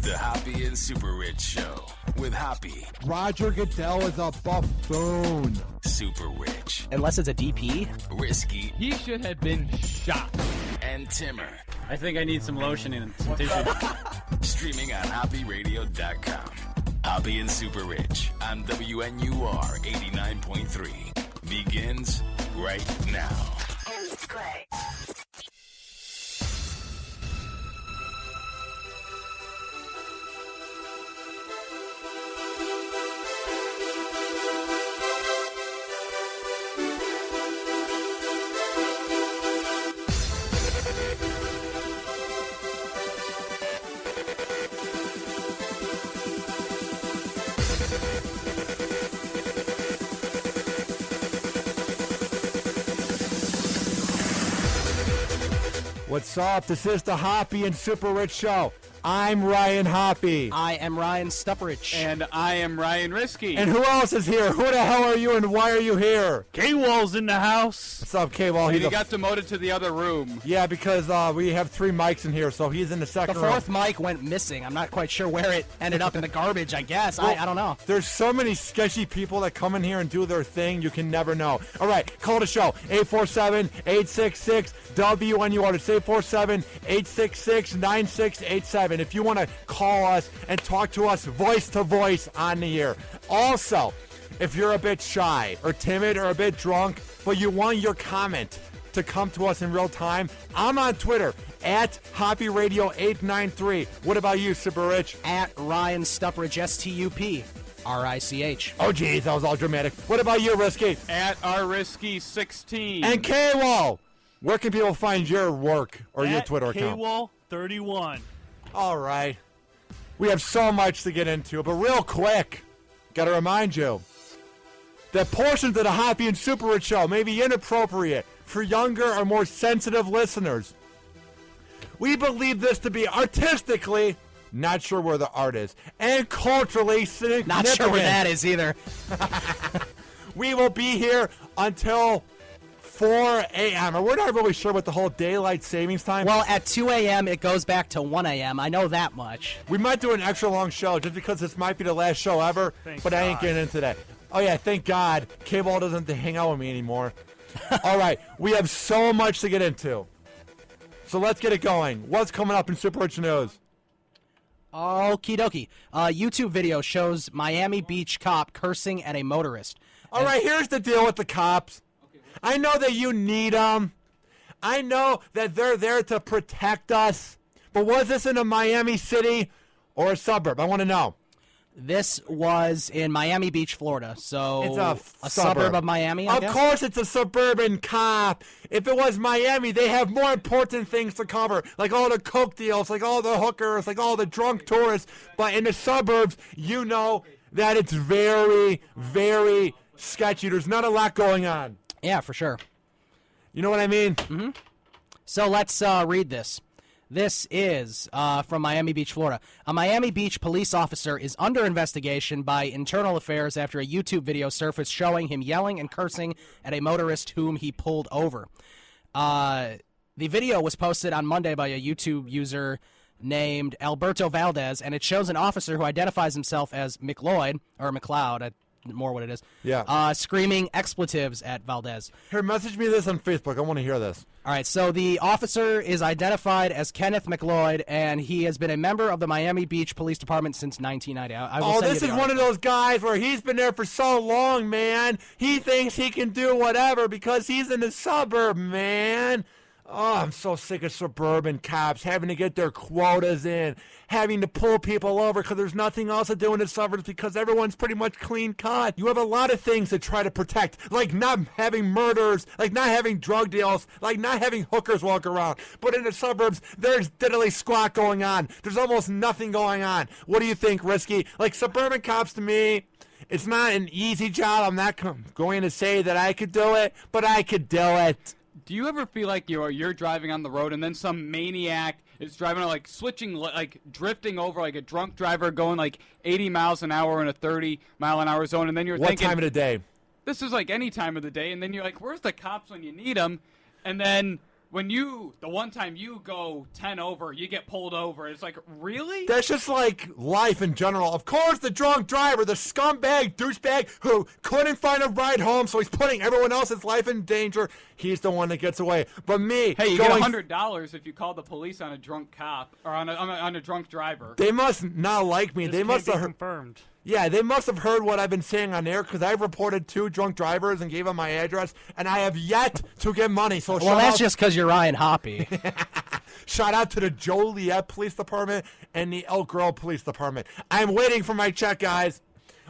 The Hoppe and SuperRICH Show with Hoppe. Roger Goodell is a buffoon. SuperRICH. Unless it's a DP. Risky. He should have been shot. And Timmer. I think I need some lotion and some tissue. Streaming on HoppeRadio.com. Hoppe and SuperRICH on WNUR 89.3. Begins right now. Play. What's up? This is the Hoppe and SuperRICH Show. I'm Ryan Hoppe. I am Ryan SuperRICH. And I am Ryan Risky. And who else is here? Who the hell are you and why are you here? K-Wall's in the house. What's up, K-Wall? He got demoted to the other room. Yeah, because we have 3 mics in here, so he's in the second The room. fourth mic went missing. I'm not quite sure where it ended up in the garbage, I guess. Well, I don't know. There's so many sketchy people that come in here and do their thing, you can never know. All right, call the show, 847-866-WNUR. It's 847-866-9687. If you want to call us and talk to us voice to voice on the air. Also, if you're a bit shy or timid or a bit drunk, but you want your comment to come to us in real time, I'm on Twitter at HoppeRadio893. What about you, SuperRICH? At Ryan SuperRICH, STUPRICH. Oh, geez, that was all dramatic. What about you, Risky? At rrisky16. And K-Wall, where can people find your work or your At Twitter account? K-Wall31. All right. We have so much to get into, but real quick, got to remind you that portions of the Hoppe and SuperRICH Show may be inappropriate for younger or more sensitive listeners. We believe this to be artistically, not sure where the art is, and culturally significant. Not sure where that is either. We will be here until 4 a.m. We're not really sure what the whole daylight savings time. Well, at 2 a.m. it goes back to 1 a.m. I know that much. We might do an extra long show just because this might be the last show ever, but I ain't getting into that. Oh, yeah, thank God. K-Ball doesn't have to hang out with me anymore. All right, we have so much to get into. So let's get it going. What's coming up in SuperRICH News? Okie dokie. YouTube video shows Miami Beach cop cursing at a motorist. All right, here's the deal with the cops. I know that you need them. I know that they're there to protect us. But was this in a Miami city or a suburb? I want to know. This was in Miami Beach, Florida. So It's a suburb of Miami, I Of guess? course it's a suburban cop. If it was Miami, they have more important things to cover, like all the coke deals, like all the hookers, like all the drunk tourists. But in the suburbs, you know that it's very, very sketchy. There's not a lot going on. Yeah, for sure. You know what I mean? Mm-hmm. So let's read this. This is from Miami Beach, Florida. A Miami Beach police officer is under investigation by Internal Affairs after a YouTube video surfaced showing him yelling and cursing at a motorist whom he pulled over. The video was posted on Monday by a YouTube user named Alberto Valdez, and it shows an officer who identifies himself as McLeod, or McLeod, more what it is, screaming expletives at Valdez. Here, message me this on Facebook. I want to hear this. All right, so the officer is identified as Kenneth McLeod, and he has been a member of the Miami Beach Police Department since 1990. This is one of those guys where he's been there for so long, man. He thinks he can do whatever because he's in the suburb, man. Oh, I'm so sick of suburban cops having to get their quotas in, having to pull people over because there's nothing else to do in the suburbs because everyone's pretty much clean cut. You have a lot of things to try to protect, like not having murders, like not having drug deals, like not having hookers walk around. But in the suburbs, there's diddly squat going on. There's almost nothing going on. What do you think, Risky? Like suburban cops to me, it's not an easy job. I'm not going to say that I could do it, but I could do it. Do you ever feel like you're driving on the road and then some maniac is driving, like switching, like drifting over, like a drunk driver going like 80 miles an hour in a 30-mile-an-hour zone, and then you're thinking, what time of the day? This is like any time of the day, and then you're like, where's the cops when you need them? And then the one time you go 10 over, you get pulled over. It's like, really? That's just like life in general. Of course, the drunk driver, the scumbag, douchebag who couldn't find a ride home, so he's putting everyone else's life in danger. He's the one that gets away. But me, hey, you get $100 if you call the police on a drunk cop or on a drunk driver. They must not like me. This they must have confirmed. Yeah, they must have heard what I've been saying on air because I've reported 2 drunk drivers and gave them my address, and I have yet to get money. So well, that's just because you're Ryan Hoppe. Shout out to the Joliet Police Department and the Elk Grove Police Department. I'm waiting for my check, guys.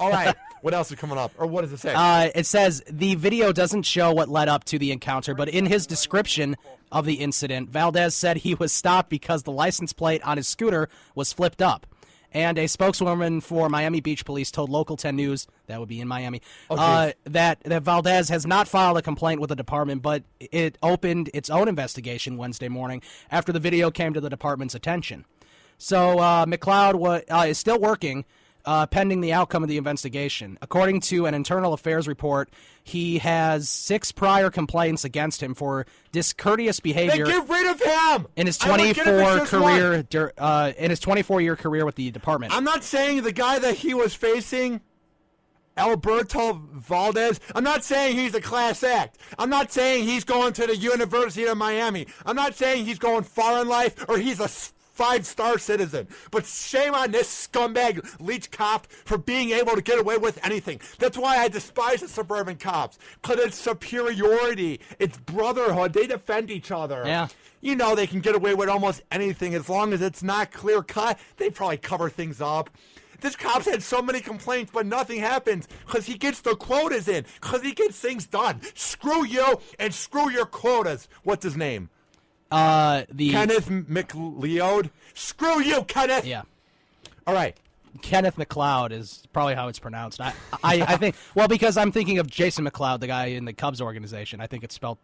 All right, what else is coming up? Or what does it say? It says the video doesn't show what led up to the encounter, but in his description of the incident, Valdez said he was stopped because the license plate on his scooter was flipped up. And a spokeswoman for Miami Beach Police told Local 10 News, that would be in Miami, that Valdez has not filed a complaint with the department, but it opened its own investigation Wednesday morning after the video came to the department's attention. So McLeod is still working pending the outcome of the investigation. According to an internal affairs report, he has 6 prior complaints against him for discourteous behavior. Then get rid of him! In his 24-year career with the department. I'm not saying the guy that he was facing, Alberto Valdez, I'm not saying he's a class act. I'm not saying he's going to the University of Miami. I'm not saying he's going far in life or he's a 5-star citizen. But shame on this scumbag leech cop for being able to get away with anything. That's why I despise the suburban cops. Because it's superiority. It's brotherhood. They defend each other. Yeah. You know they can get away with almost anything as long as it's not clear cut. They probably cover things up. This cop's had so many complaints, but nothing happens because he gets the quotas in, because he gets things done. Screw you and screw your quotas. What's his name? Kenneth McLeod. Screw you, Kenneth. Yeah. All right. Kenneth McLeod is probably how it's pronounced. I think, well, because I'm thinking of Jason McLeod, the guy in the Cubs organization. I think it's spelled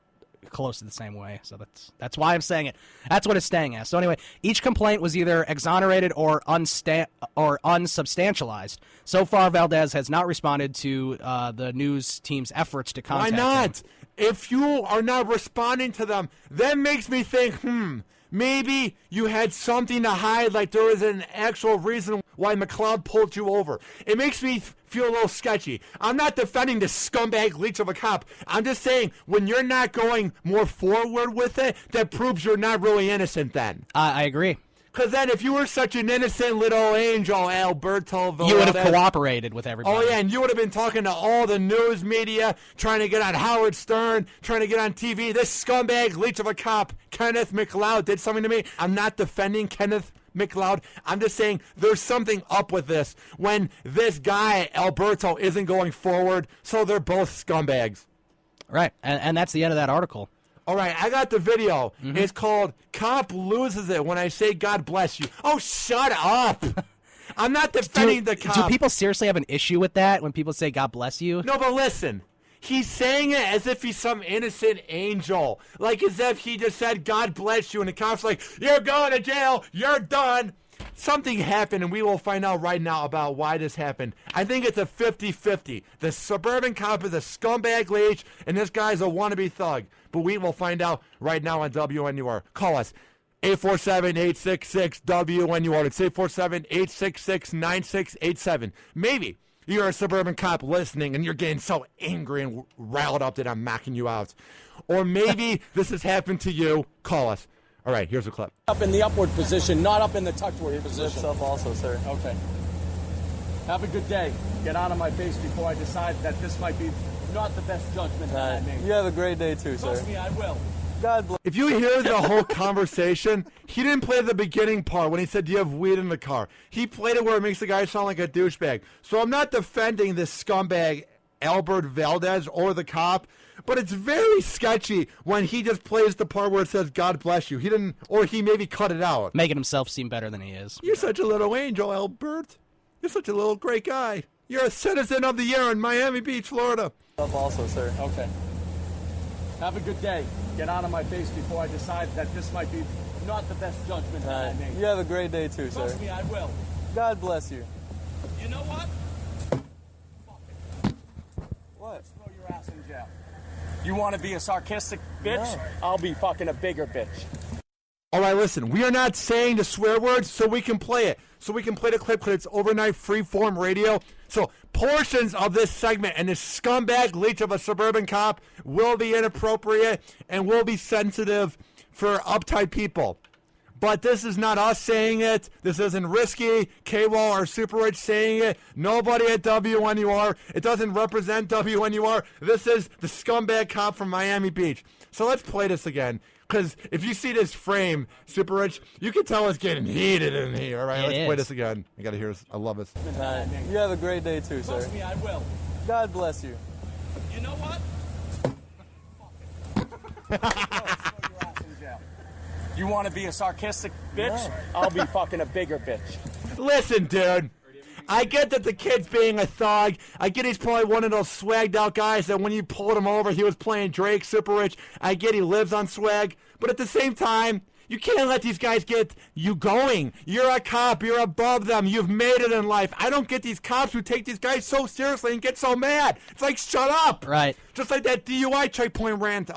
close to the same way, so that's why I'm saying it. That's what it's staying as. So anyway, each complaint was either exonerated or unsubstantialized. So far, Valdez has not responded to the news team's efforts to contact him. Why not? Him. If you are not responding to them, that makes me think, maybe you had something to hide, like there was an actual reason why McLeod pulled you over. It makes me feel a little sketchy. I'm not defending the scumbag leech of a cop. I'm just saying, when you're not going more forward with it, that proves you're not really innocent then. I agree. Because then if you were such an innocent little angel, Alberto Valdez, you would have cooperated with everybody. Oh, yeah, and you would have been talking to all the news media, trying to get on Howard Stern, trying to get on TV. This scumbag leech of a cop, Kenneth McLeod, did something to me. I'm not defending Kenneth McLeod. I'm just saying there's something up with this when this guy, Alberto, isn't going forward, so they're both scumbags. Right, and that's the end of that article. All right, I got the video. Mm-hmm. It's called Cop Loses It When I Say God Bless You. Oh, shut up. I'm not defending the cop. Do people seriously have an issue with that when people say God bless you? No, but listen. He's saying it as if he's some innocent angel. Like as if he just said God bless you and the cop's like, you're going to jail. You're done. Something happened, and we will find out right now about why this happened. I think it's a 50-50. The suburban cop is a scumbag leech, and this guy's a wannabe thug. But we will find out right now on WNUR. Call us. 847-866-WNUR. It's 847-866-9687. Maybe you're a suburban cop listening, and you're getting so angry and riled up that I'm knocking you out. Or maybe this has happened to you. Call us. All right, here's a clip. Up in the upward position, not up in the tuckward position. Lifts up also, sir. Okay. Have a good day. Get out of my face before I decide that this might be not the best judgment that I made. You have a great day too, sir. Trust me, I will. God bless. If you hear the whole conversation, he didn't play the beginning part when he said, do you have weed in the car? He played it where it makes the guy sound like a douchebag. So I'm not defending this scumbag, Albert Valdez, or the cop. But it's very sketchy when he just plays the part where it says, God bless you. He didn't, or he maybe cut it out. Making himself seem better than he is. You're such a little angel, Albert. You're such a little great guy. You're a citizen of the year in Miami Beach, Florida. Up also, sir. Okay. Have a good day. Get out of my face before I decide that this might be not the best judgment that I made. You have a great day too, sir. Trust me, I will. God bless you. You know what? Fuck it. What? Let's throw your ass in jail. You want to be a sarcastic bitch? No. I'll be fucking a bigger bitch. All right, listen, we are not saying the swear words so we can play it. So we can play the clip because it's overnight freeform radio. So portions of this segment and this scumbag leech of a suburban cop will be inappropriate and will be sensitive for uptight people. But this is not us saying it. This isn't Risky, K-Wall, or SuperRICH saying it. Nobody at WNUR. It doesn't represent WNUR. This is the scumbag cop from Miami Beach. So let's play this again. Because if you see this frame, SuperRICH, you can tell it's getting heated in here. All right, let's play this again. I got to hear this. I love this. You have a great day too, sir. Trust me, I will. God bless you. You know what? You want to be a sarcastic bitch? No. I'll be fucking a bigger bitch. Listen, dude. I get that the kid's being a thug. I get he's probably one of those swagged out guys that when you pulled him over, he was playing Drake, SuperRICH. I get he lives on swag. But at the same time, you can't let these guys get you going. You're a cop. You're above them. You've made it in life. I don't get these cops who take these guys so seriously and get so mad. It's like, shut up. Right. Just like that DUI checkpoint rant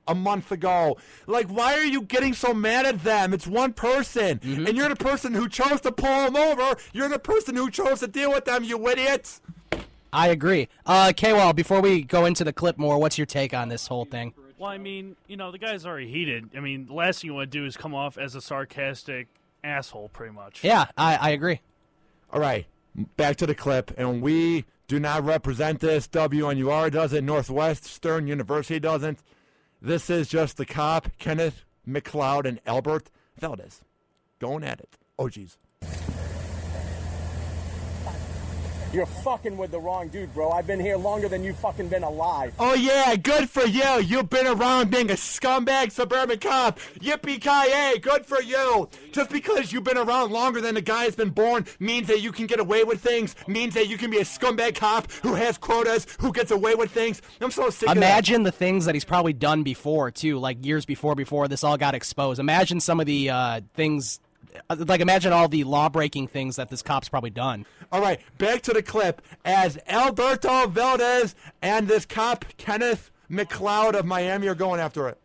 a month ago. Like, why are you getting so mad at them? It's one person. And you're the person who chose to pull them over. You're the person who chose to deal with them, you idiots. I agree. K-Wall, before we go into the clip more, what's your take on this whole thing? Well, I mean, you know, the guy's already heated. I mean, the last thing you want to do is come off as a sarcastic asshole, pretty much. Yeah, I agree. All right, back to the clip. And we do not represent this. WNUR doesn't. Northwestern University doesn't. This is just the cop, Kenneth McLeod and Albert Valdez, going at it. Oh, geez. You're fucking with the wrong dude, bro. I've been here longer than you fucking been alive. Oh, yeah, good for you. You've been around being a scumbag suburban cop. Yippee-ki-yay, good for you. Just because you've been around longer than the guy has been born means that you can get away with things, means that you can be a scumbag cop who has quotas, who gets away with things. I'm so sick of that. Imagine the things that he's probably done before, too, like years before this all got exposed. Imagine some of the things... Like, imagine all the law-breaking things that this cop's probably done. All right, back to the clip. As Alberto Valdez and this cop, Kenneth McLeod of Miami, are going after it.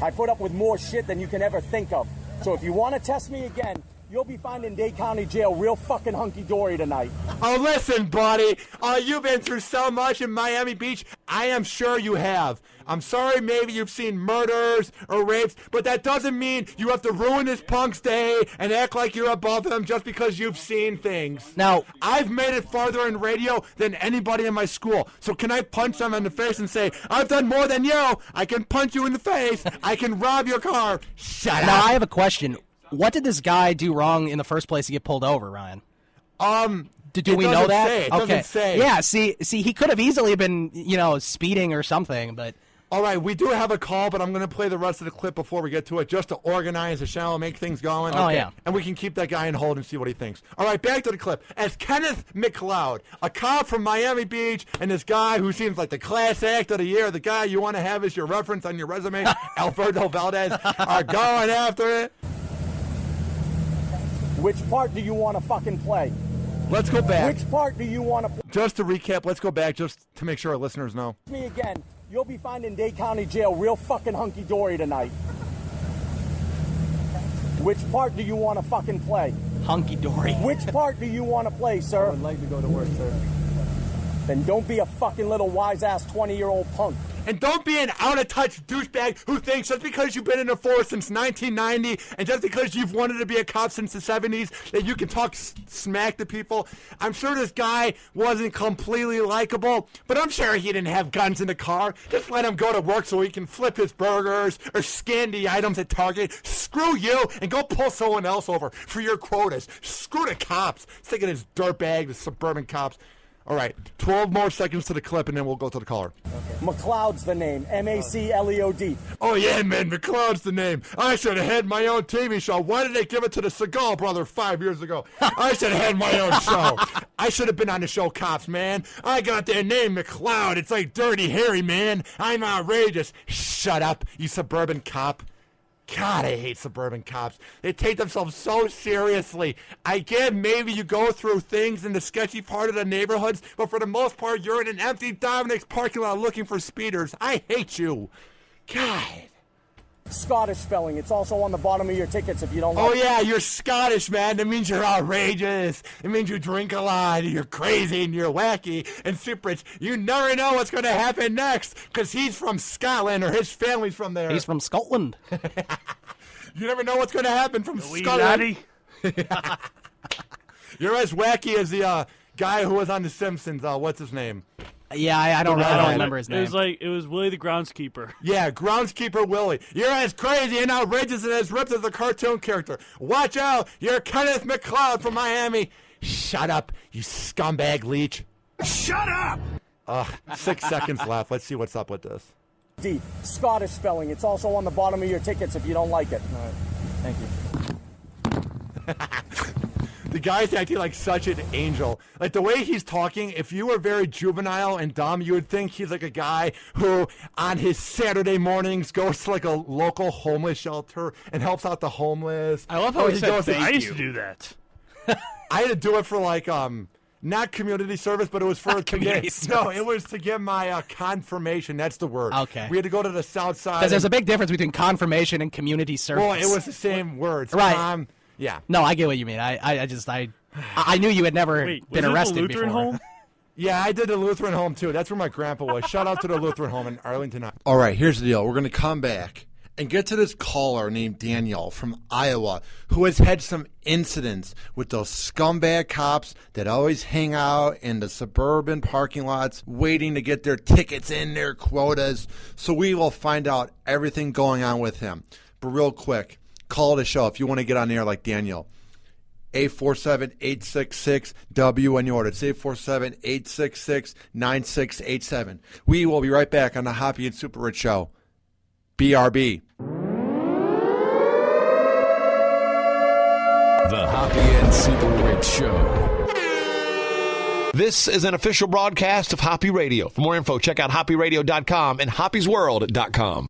I put up with more shit than you can ever think of. So if you want to test me again, you'll be finding Dade County Jail real fucking hunky-dory tonight. Oh, listen, buddy. You've been through so much in Miami Beach. I am sure you have. I'm sorry maybe you've seen murders or rapes, but that doesn't mean you have to ruin this punk's day and act like you're above him just because you've seen things. Now, I've made it farther in radio than anybody in my school. So can I punch them in the face and say, I've done more than you. I can punch you in the face. I can rob your car. Shut now up. I have a question. What did this guy do wrong in the first place to get pulled over, Ryan? Do we know that? It doesn't say. Yeah, see, he could have easily been, speeding or something, but... All right, we do have a call, but I'm going to play the rest of the clip before we get to it, just to organize the show, make things going. Oh, yeah. And we can keep that guy in hold and see what he thinks. All right, back to the clip. As Kenneth McLeod, a cop from Miami Beach, and this guy who seems like the class act of the year, the guy you want to have as your reference on your resume, Alberto Valdez, are going after it. Which part do you want to fucking play? Let's go back. Which part do you want to play? Just to recap, let's go back just to make sure our listeners know. Me again, you'll be finding Dade County Jail real fucking hunky-dory tonight. Which part do you want to fucking play? Hunky-dory. Which part do you want to play, sir? I would like to go to work, sir. Then don't be a fucking little wise-ass 20-year-old punk. And don't be an out-of-touch douchebag who thinks just because you've been in the force since 1990 and just because you've wanted to be a cop since the 70s that you can talk smack to people. I'm sure this guy wasn't completely likable, but I'm sure he didn't have guns in the car. Just let him go to work so he can flip his burgers or scan the items at Target. Screw you and go pull someone else over for your quotas. Screw the cops. Sick of this dirtbag, the suburban cops. All right, 12 more seconds to the clip, and then we'll go to the caller. McLeod's the name. M-A-C-L-E-O-D. Oh, yeah, man, McLeod's the name. I should have had my own TV show. Why did they give it to the Seagal brother 5 years ago? I should have had my own show. I should have been on the show Cops, man. I got their name, McLeod. It's like Dirty Harry, man. I'm outrageous. Shut up, you suburban cop. God, I hate suburban cops. They take themselves so seriously. I get maybe you go through things in the sketchy part of the neighborhoods, but for the most part, you're in an empty Dominic's parking lot looking for speeders. I hate you. God. Scottish spelling. It's also on the bottom of your tickets if you don't like Oh, yeah, you're Scottish, man. That means you're outrageous. It means you drink a lot, and you're crazy, and you're wacky. And SuperRICH, you never know what's going to happen next, because he's from Scotland, or his family's from there. He's from Scotland. You never know what's going to happen from Wee Scotland. laddie. You're as wacky as the guy who was on The Simpsons. What's his name? Yeah, I don't remember his name. It was Willie the groundskeeper. Yeah, groundskeeper Willie. You're as crazy and outrageous and as ripped as a cartoon character. Watch out, you're Kenneth McCloud from Miami. Shut up, you scumbag leech. Shut up! 6 seconds left. Let's see what's up with this. D. Scottish spelling. It's also on the bottom of your tickets if you don't like it. All right. Thank you. The guy's acting like such an angel. Like, the way he's talking, if you were very juvenile and dumb, you would think he's like a guy who, on his Saturday mornings, goes to like a local homeless shelter and helps out the homeless. I love how he said goes to- thank I used you. to do that. I had to do it for like not community service, but it was for community No, it was to get my confirmation. That's the word. Okay. We had to go to the south side. Because there's a big difference between confirmation and community service. Well, it was the same words. Right. Yeah. No, I get what you mean. I knew you had never Wait, been was it arrested the Lutheran before. home? Yeah, I did the Lutheran home too. That's where my grandpa was. Shout out to the Lutheran home in Arlington. All right, here's the deal. We're going to come back and get to this caller named Danielle from Iowa who has had some incidents with those scumbag cops that always hang out in the suburban parking lots waiting to get their tickets in, their quotas. So we will find out everything going on with him. But real quick, call the show if you want to get on the air like Danielle. 847-866-WNUR. It's 847-866-9687. We will be right back on the Hoppe and SuperRICH Show. BRB. The Hoppe and SuperRICH Show. This is an official broadcast of Hoppe Radio. For more info, check out hopperadio.com and hoppesworld.com.